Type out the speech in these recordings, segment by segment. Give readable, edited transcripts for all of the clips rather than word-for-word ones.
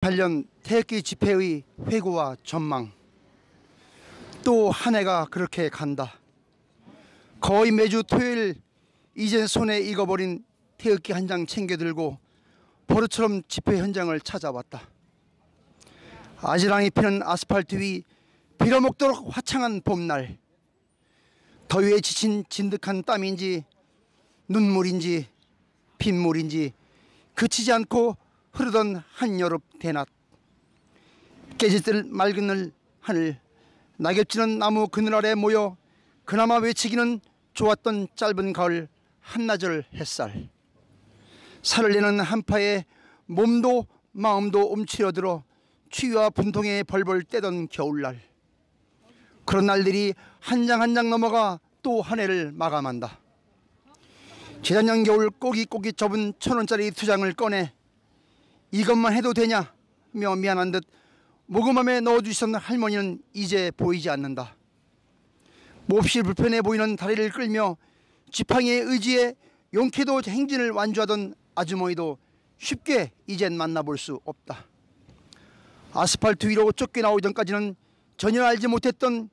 2018년 태극기 집회의 회고와 전망. 또 한 해가 그렇게 간다. 거의 매주 토요일 이젠 손에 익어버린 태극기 한 장 챙겨들고 버릇처럼 집회 현장을 찾아왔다. 아지랑이 피는 아스팔트 위 빌어먹도록 화창한 봄날. 더위에 지친 진득한 땀인지 눈물인지 빗물인지 그치지 않고 흐르던 한여름 대낮. 깨질들 맑은 하늘, 낙엽지는 나무 그늘 아래 모여 그나마 외치기는 좋았던 짧은 가을 한나절 햇살. 살을 내는 한파에 몸도 마음도 움츠러들어 추위와 분통에 벌벌 떼던 겨울날. 그런 날들이 한 장 한 장 넘어가 또 한 해를 마감한다. 재작년 겨울 꼬깃꼬깃 접은 1,000원짜리 2장을 꺼내 이것만 해도 되냐며 미안한 듯 모금함에 넣어주시던 할머니는 이제 보이지 않는다. 몹시 불편해 보이는 다리를 끌며 지팡이의 의지에 용케도 행진을 완주하던 아주머니도 쉽게 이젠 만나볼 수 없다. 아스팔트 위로 쫓겨나오기 전까지는 전혀 알지 못했던,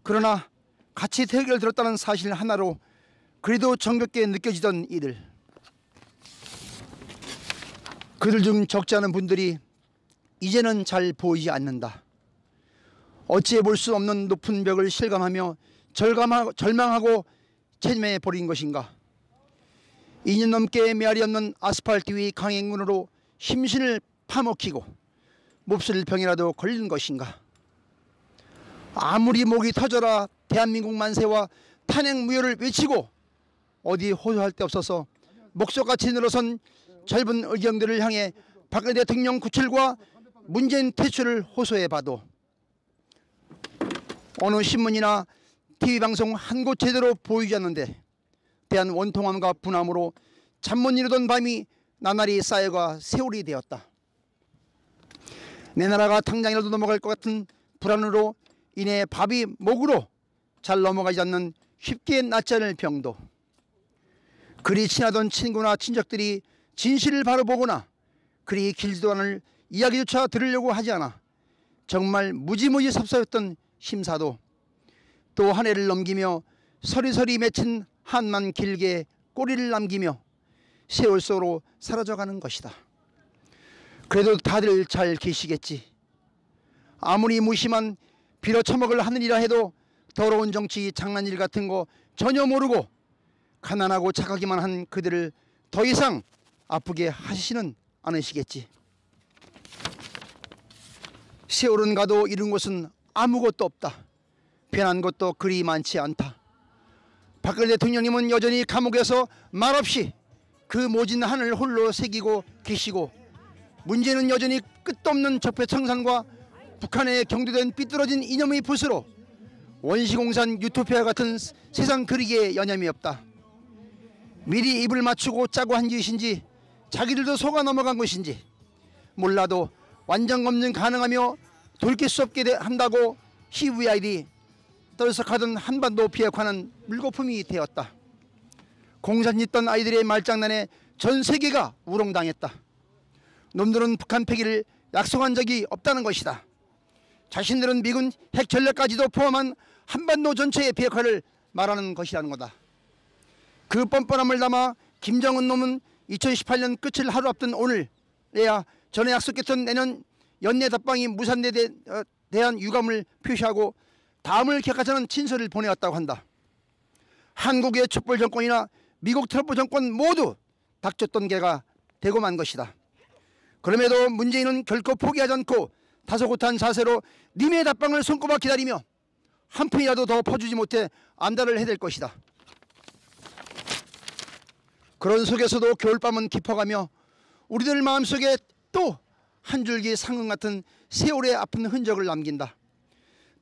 그러나 같이 태극기를 들었다는 사실 하나로 그래도 정겹게 느껴지던 이들. 그들 중 적지 않은 분들이 이제는 잘 보이지 않는다. 어찌해 볼 수 없는 높은 벽을 실감하며 절망하고 체념해버린 것인가. 2년 넘게 메아리 없는 아스팔트 위 강행군으로 심신을 파먹히고 몹쓸 병이라도 걸린 것인가. 아무리 목이 터져라 대한민국 만세와 탄핵 무효를 외치고 어디 호소할 데 없어서 목소같이 늘어선 젊은 의경들을 향해 박근혜 대통령 구출과 문재인 퇴출을 호소해봐도 어느 신문이나 TV방송 한 곳 제대로 보이지 않는데 대한 원통함과 분함으로 잠 못 이루던 밤이 나날이 쌓여가 세월이 되었다. 내 나라가 당장이라도 넘어갈 것 같은 불안으로 인해 밥이 목으로 잘 넘어가지 않는 쉽게 낫지 않을 병도, 그리 친하던 친구나 친척들이 진실을 바로 보거나 그리 길지도 않을 이야기조차 들으려고 하지 않아 정말 무지무지 섭섭했던 심사도 또 한 해를 넘기며 서리서리 맺힌 한만 길게 꼬리를 남기며 세월 속으로 사라져가는 것이다. 그래도 다들 잘 계시겠지. 아무리 무심한 빌어처먹을 하느니라 해도 더러운 정치 장난일 같은 거 전혀 모르고 가난하고 착하기만 한 그들을 더 이상 아프게 하시지는 않으시겠지. 세월은 가도 이룬 것은 아무것도 없다. 변한 것도 그리 많지 않다. 박근혜 대통령님은 여전히 감옥에서 말없이 그 모진 하늘 홀로 새기고 계시고, 문제는 여전히 끝도 없는 적폐청산과 북한에 경도된 삐뚤어진 이념의 붓으로 원시공산 유토피아 같은 세상 그리기에 여념이 없다. 미리 입을 맞추고 짜고 한 짓인지 자기들도 속아 넘어간 것인지 몰라도 완전 검증 가능하며 돌이킬 수 없게 한다고 CVID 떨썩하던 한반도 비핵화는 물거품이 되었다. 공산 짓던 아이들의 말장난에 전 세계가 우롱당했다. 놈들은 북한 폐기를 약속한 적이 없다는 것이다. 자신들은 미군 핵 전략까지도 포함한 한반도 전체의 비핵화를 말하는 것이라는 거다. 그 뻔뻔함을 담아 김정은 놈은 2018년 끝을 하루 앞둔 오늘에야 전에 약속했던 내년 연내 답방이 무산에 대한 유감을 표시하고 다음을 기약하자는 친서를 보내왔다고 한다. 한국의 촛불 정권이나 미국 트럼프 정권 모두 닥쳤던 개가 되고 만 것이다. 그럼에도 문재인은 결코 포기하지 않고 다소곳한 자세로 님의 답방을 손꼽아 기다리며 한 푼이라도 더 퍼주지 못해 안달을 해댈 것이다. 그런 속에서도 겨울밤은 깊어가며 우리들 마음속에 또 한 줄기 상흔 같은 세월의 아픈 흔적을 남긴다.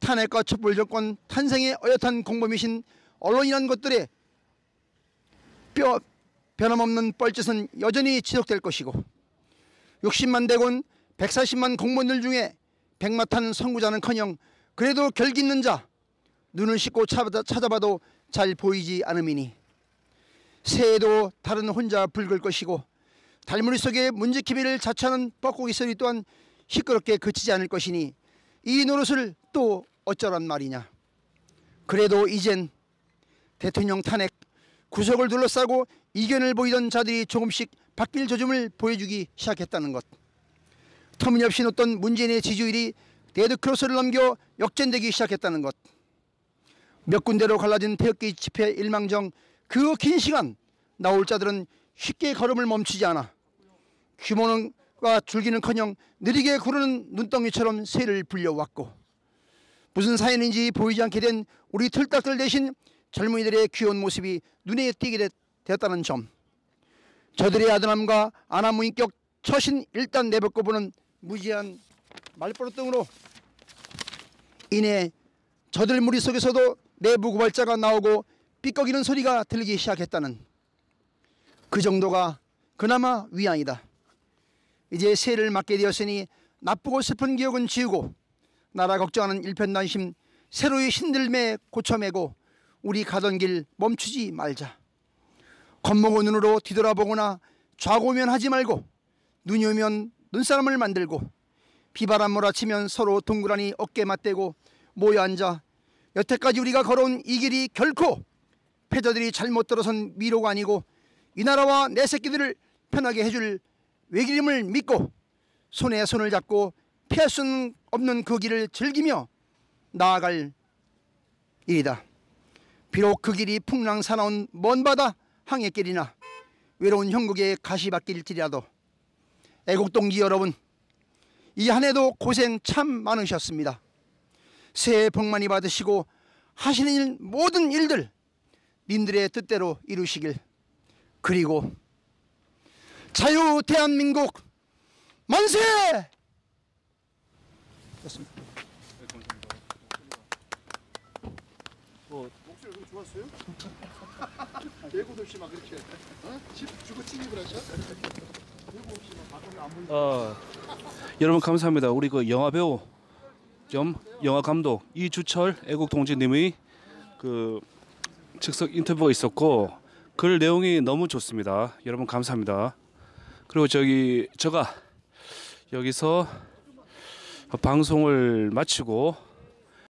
탄핵과 촛불 정권 탄생에 어엿한 공범이신 언론이란 것들의 변함없는 뻘짓은 여전히 지속될 것이고, 60만 대군 140만 공무원들 중에 백마탄 선구자는커녕 그래도 결기 있는 자 눈을 씻고 찾아봐도 잘 보이지 않음이니 새해도 달은 혼자 붉을 것이고 달무리 속에 문지키비를 자처하는 뻐꾸기 소리 또한 시끄럽게 그치지 않을 것이니 이 노릇을 또 어쩌란 말이냐. 그래도 이젠 대통령 탄핵, 구속을 둘러싸고 이견을 보이던 자들이 조금씩 바뀔 조짐을 보여주기 시작했다는 것. 터무니없이 높던 문재인의 지지율이 데드크로스를 넘겨 역전되기 시작했다는 것. 몇 군데로 갈라진 태극기 집회 일망정 그 긴 시간 나올 자들은 쉽게 걸음을 멈추지 않아 규모가 줄기는커녕 느리게 구르는 눈덩이처럼 새를 불려왔고, 무슨 사연인지 보이지 않게 된 우리 틀딱들 대신 젊은이들의 귀여운 모습이 눈에 띄게 되었다는 점, 저들의 아들함과 아나무인격 처신 일단 내뱉고 보는 무지한 말버릇 등으로 인해 저들 무리 속에서도 내부 고발자가 나오고 삐걱이는 소리가 들리기 시작했다는 그 정도가 그나마 위안이다. 이제 새해를 맞게 되었으니 나쁘고 슬픈 기억은 지우고 나라 걱정하는 일편단심 새로이 신들매 고쳐매고 우리 가던 길 멈추지 말자. 겁먹은 눈으로 뒤돌아보거나 좌고면하지 말고 눈이 오면 눈사람을 만들고 비바람 몰아치면 서로 동그라니 어깨 맞대고 모여 앉아 여태까지 우리가 걸어온 이 길이 결코 패자들이 잘못 들어선 미로가 아니고 이 나라와 내 새끼들을 편하게 해줄 외길임을 믿고 손에 손을 잡고 피할 수 없는 그 길을 즐기며 나아갈 일이다. 비록 그 길이 풍랑 사나운 먼 바다 항해길이나 외로운 형국의 가시밭길일지라도 애국동지 여러분, 이 한 해도 고생 참 많으셨습니다. 새해 복 많이 받으시고 하시는 모든 일들 님들의 뜻대로 이루시길. 그리고 자유 대한민국 만세! 됐습니다. 목소리 너무 좋았어요? 대구 도시 막 이렇게 집 주고 찡입을 하셔? 대구 없이 막 바닥에 안 보이고. 여러분 감사합니다. 우리 그 영화 배우 겸 영화 감독 이주철 애국동지님의 그 즉석 인터뷰가 있었고 글 내용이 너무 좋습니다. 여러분 감사합니다. 그리고 제가 여기서 방송을 마치고